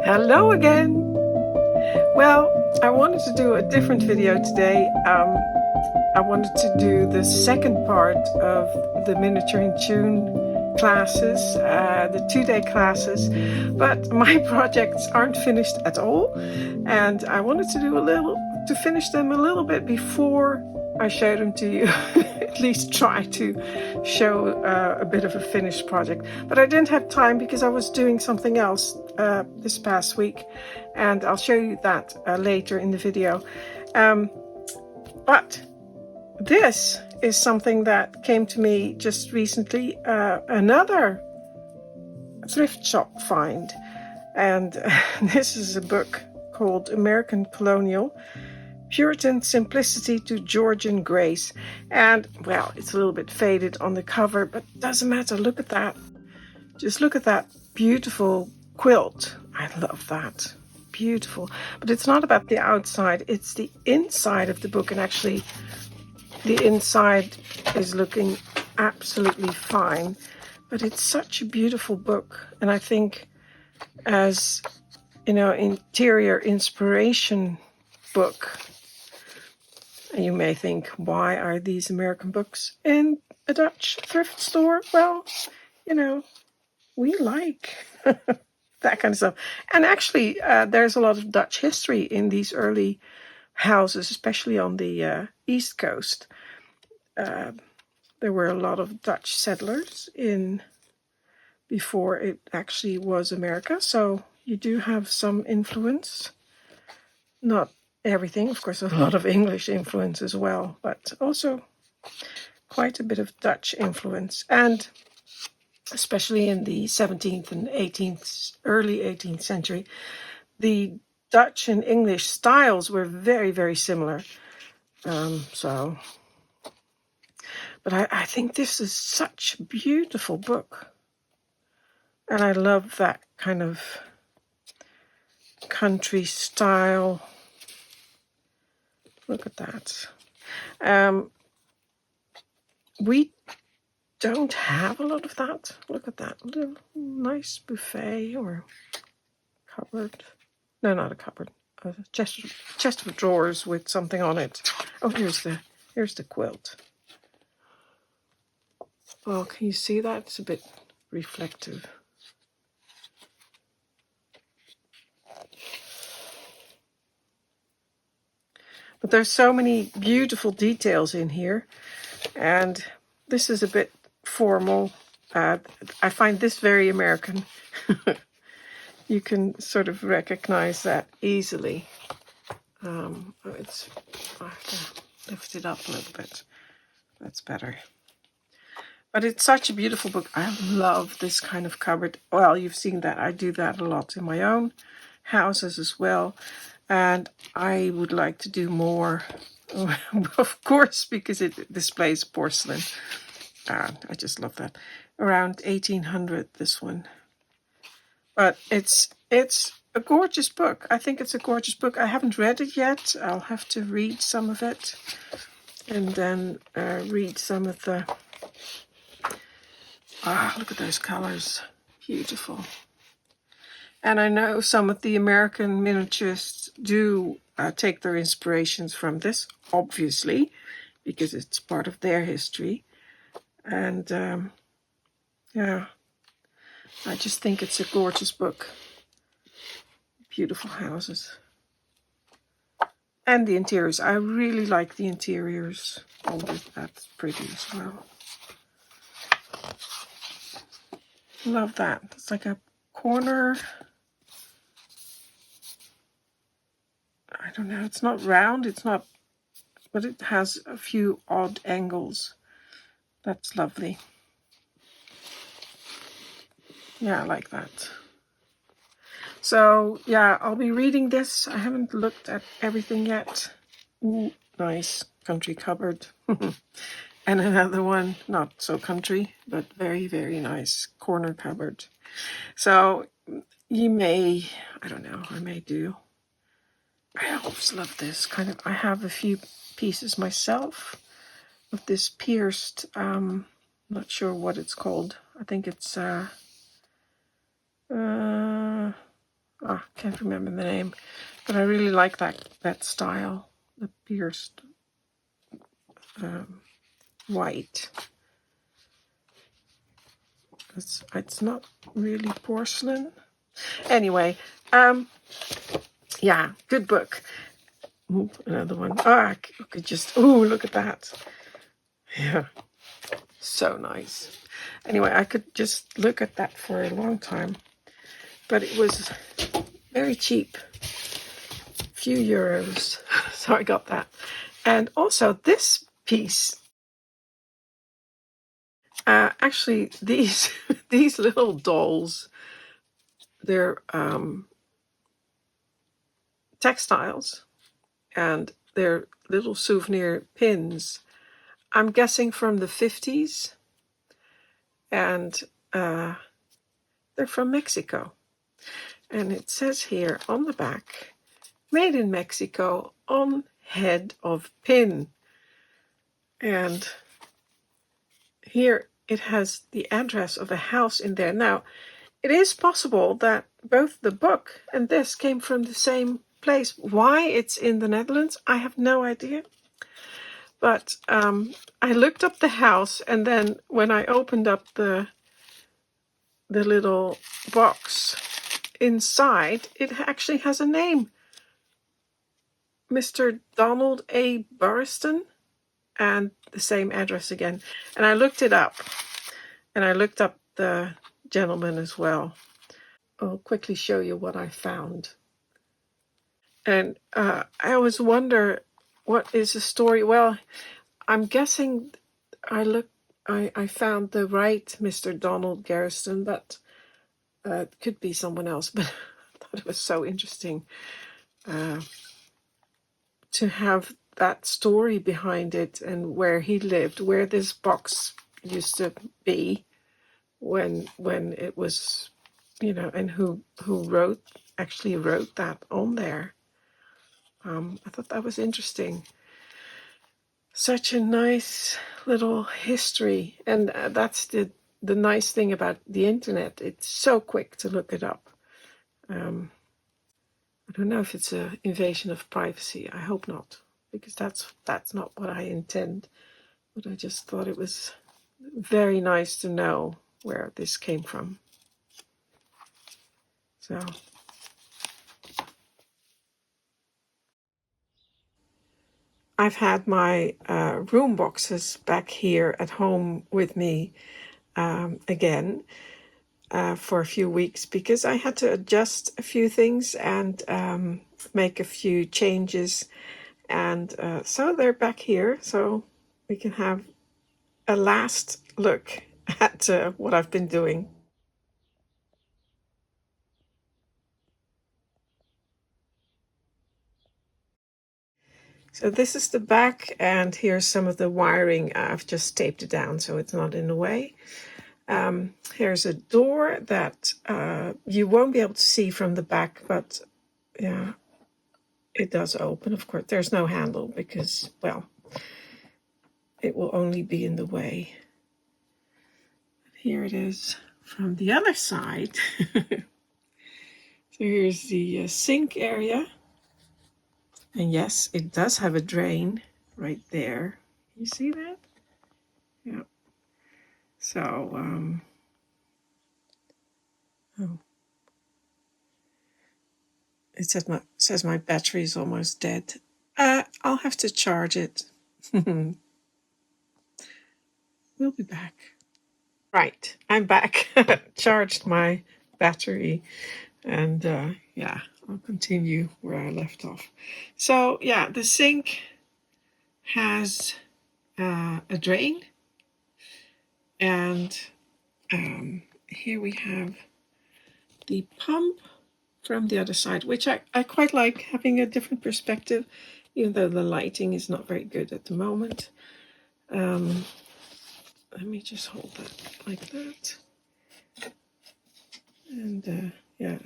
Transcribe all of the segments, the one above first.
Hello again. Well, I wanted to do a different video today. I wanted to do the second part of the Miniature in Tune classes, the 2-day classes, but my projects aren't finished at all, and I wanted to finish them a little bit before I show them to you. At least try to show a bit of a finished project, but I didn't have time because I was doing something else this past week, and I'll show you that later in the video. But this is something that came to me just recently, another thrift shop find, and this is a book called American Colonial: Puritan Simplicity to Georgian Grace. And well, it's a little bit faded on the cover, but doesn't matter. Look at that. Just look at that beautiful quilt. I love that. Beautiful. But it's not about the outside, it's the inside of the book, and actually the inside is looking absolutely fine. But it's such a beautiful book, and I think as, you know, interior inspiration book. You may think, why are these American books in a Dutch thrift store? Well, you know, we like that kind of stuff. And actually, there's a lot of Dutch history in these early houses, especially on the East Coast. There were a lot of Dutch settlers in before it actually was America. So you do have some influence. Not everything, of course, a lot of English influence as well, but also quite a bit of Dutch influence. And especially in the 17th and 18th, early 18th century, the Dutch and English styles were very, very similar. But I think this is such a beautiful book. And I love that kind of country style. Look at that. We don't have a lot of that. Look at that little nice buffet or cupboard. No, not a cupboard. A chest of drawers with something on it. Oh, here's the quilt. Well, can you see that? It's a bit reflective. But there's so many beautiful details in here, and this is a bit formal. I find this very American. You can sort of recognize that easily. I have to lift it up a little bit. That's better. But it's such a beautiful book. I love this kind of cupboard. Well, you've seen that. I do that a lot in my own houses as well. And I would like to do more, of course, because it displays porcelain. I just love that. Around 1800, this one. But it's a gorgeous book. I think it's a gorgeous book. I haven't read it yet. I'll have to read some of it. And then read some of the... look at those colors. Beautiful. And I know some of the American miniaturists do take their inspirations from this, obviously, because it's part of their history. And yeah, I just think it's a gorgeous book. Beautiful houses. And the interiors. I really like the interiors. Oh, that's pretty as well. Love that. It's like a corner. I don't know, it's not round, it's not, but it has a few odd angles. That's lovely. Yeah, I like that. So, yeah, I'll be reading this. I haven't looked at everything yet. Ooh, nice country cupboard. And another one, not so country, but very, very nice corner cupboard. So, you may, I don't know, I may do. I always love this kind of. I have a few pieces myself of this pierced. Not sure what it's called. I think it's Can't remember the name, but I really like that style, the pierced white. It's not really porcelain. Anyway, yeah, good book. Ooh, another one. I could just, look at that. Yeah, so nice. Anyway, I could just look at that for a long time, but it was very cheap, few euros, so I got that. And also this piece, actually these these little dolls, they're textiles, and they're little souvenir pins. I'm guessing from the 50s, and they're from Mexico. And it says here on the back, made in Mexico on head of pin. And here it has the address of a house in there. Now, it is possible that both the book and this came from the same place. Why it's in the Netherlands, I have no idea. But I looked up the house, and then when I opened up the little box inside, it actually has a name. Mr. Donald A. Burriston, and the same address again. And I looked it up, and I looked up the gentleman as well. I'll quickly show you what I found. And I always wonder, what is the story? Well, I'm guessing I found the right Mr. Donald Garrison, but it could be someone else. But I thought it was so interesting to have that story behind it, and where he lived, where this box used to be when it was, and who actually wrote that on there. I thought that was interesting. Such a nice little history, and that's the nice thing about the internet. It's so quick to look it up. I don't know if it's an invasion of privacy. I hope not, because that's not what I intend. But I just thought it was very nice to know where this came from. So I've had my room boxes back here at home with me again for a few weeks, because I had to adjust a few things and make a few changes. And so they're back here, so we can have a last look at what I've been doing. So this is the back, and here's some of the wiring. I've just taped it down so it's not in the way. Here's a door that you won't be able to see from the back, but yeah, it does open. Of course, there's no handle because, well, it will only be in the way. Here it is from the other side. So here's the sink area. And yes, it does have a drain right there. You see that? Yeah. So, it says my battery is almost dead. I'll have to charge it. We'll be back. Right, I'm back. Charged my battery, and yeah, I'll continue where I left off. So yeah, the sink has a drain, and here we have the pump from the other side, which I quite like, having a different perspective, even though the lighting is not very good at the moment. Let me just hold that like that. And yeah,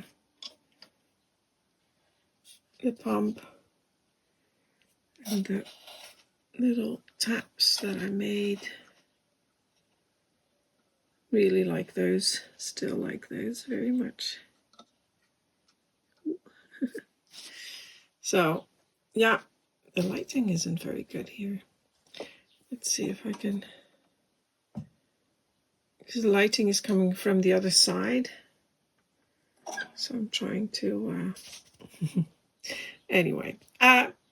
the pump and the little taps that I made. Really like those, still like those very much. So, yeah, the lighting isn't very good here. Let's see if I can, because the lighting is coming from the other side. So I'm trying to, anyway.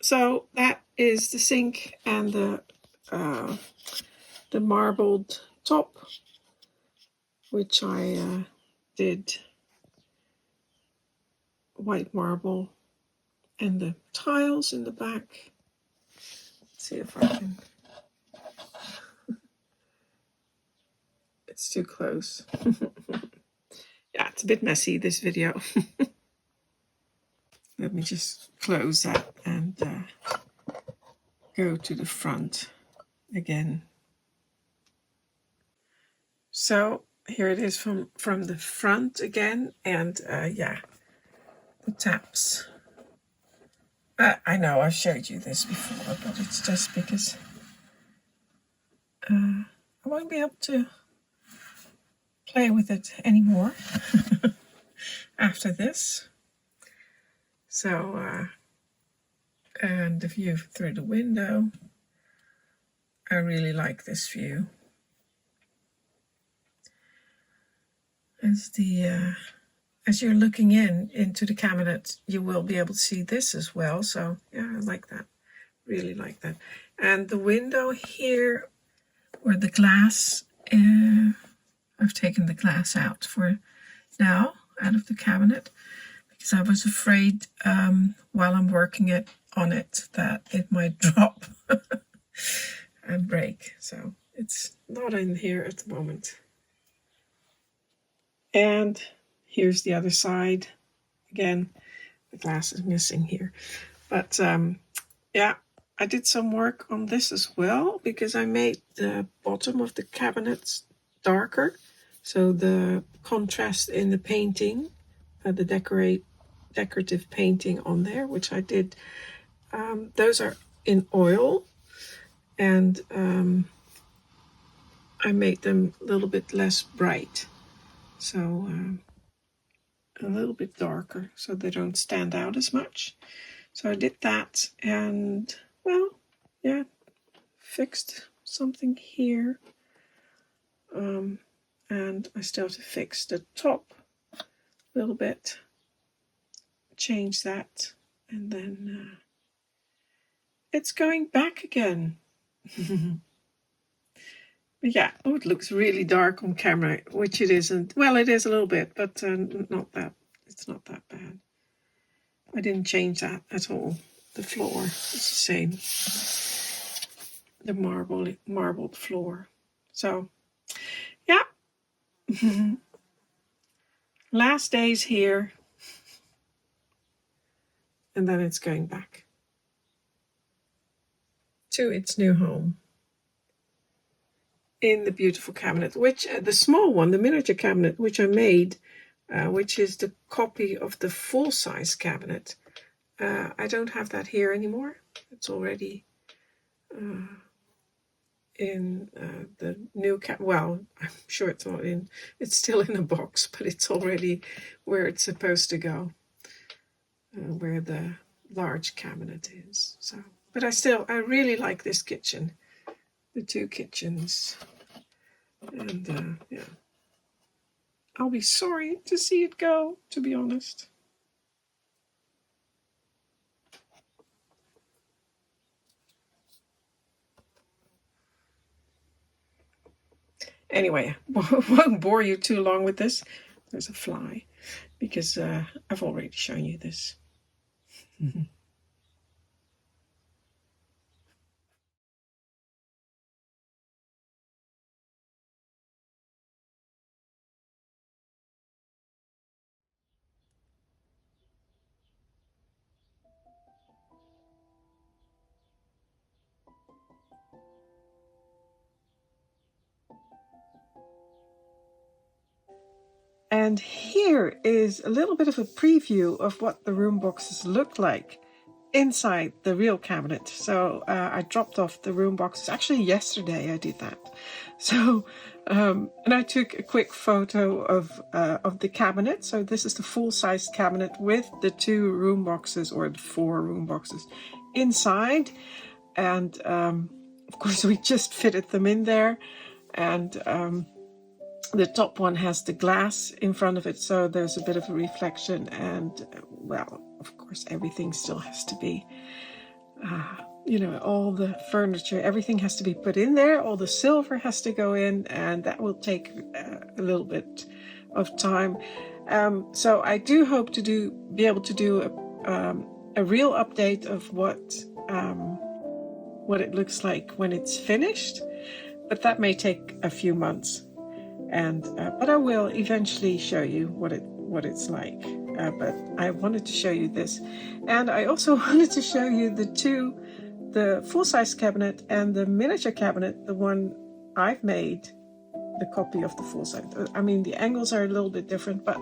So that is the sink and the marbled top, which I did white marble, and the tiles in the back. Let's see if I can. It's too close. Yeah, it's a bit messy, this video. Let me just close that and go to the front again. So here it is from the front again, and yeah, the taps. I know I've showed you this before, but it's just because I won't be able to play with it anymore after this. So, and the view through the window. I really like this view. As you're looking into the cabinet, you will be able to see this as well. So yeah, I like that. Really like that. And the window here, or the glass, I've taken the glass out for now, out of the cabinet, because I was afraid while I'm working on it that it might drop and break. So it's not in here at the moment. And here's the other side. Again, the glass is missing here. But yeah, I did some work on this as well, because I made the bottom of the cabinets darker. So the contrast in the painting, the decorative painting on there, which I did, those are in oil. And I made them a little bit less bright. So a little bit darker, so they don't stand out as much. So I did that, and well, yeah, fixed something here. And I still have to fix the top a little bit, change that, and then it's going back again. Yeah, oh, it looks really dark on camera, which it isn't. Well, it is a little bit, but not that. It's not that bad. I didn't change that at all. The floor is the same. The marbled floor. So, yeah. Last days here. And then it's going back to its new home. In the beautiful cabinet, which the small one, the miniature cabinet, which I made, which is the copy of the full-size cabinet. I don't have that here anymore. It's already in the new well, I'm sure it's not in. It's still in a box, but it's already where it's supposed to go, where the large cabinet is. So, but I really like this kitchen, the two kitchens. And yeah, I'll be sorry to see it go, to be honest. Anyway, won't bore you too long with this. There's a fly, because I've already shown you this. And here is a little bit of a preview of what the room boxes look like inside the real cabinet. So I dropped off the room boxes. Actually, yesterday I did that. So And I took a quick photo of the cabinet. So this is the full-sized cabinet with the 2 room boxes, or the 4 room boxes inside. And of course we just fitted them in there. And the top one has the glass in front of it, so there's a bit of a reflection. And well, of course everything still has to be you know, all the furniture, everything has to be put in there, all the silver has to go in, and that will take a little bit of time. So I do hope to be able to do a real update of what it looks like when it's finished, but that may take a few months. And but I will eventually show you what it's like. But I wanted to show you this, and I also wanted to show you the full-size cabinet and the miniature cabinet, the one I've made, the copy of the full-size. I mean, the angles are a little bit different, but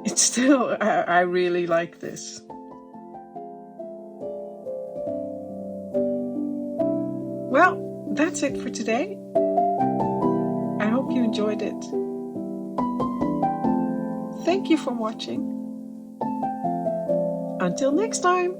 it's still, I really like this. Well, that's it for today. I hope you enjoyed it. Thank you for watching. Until next time.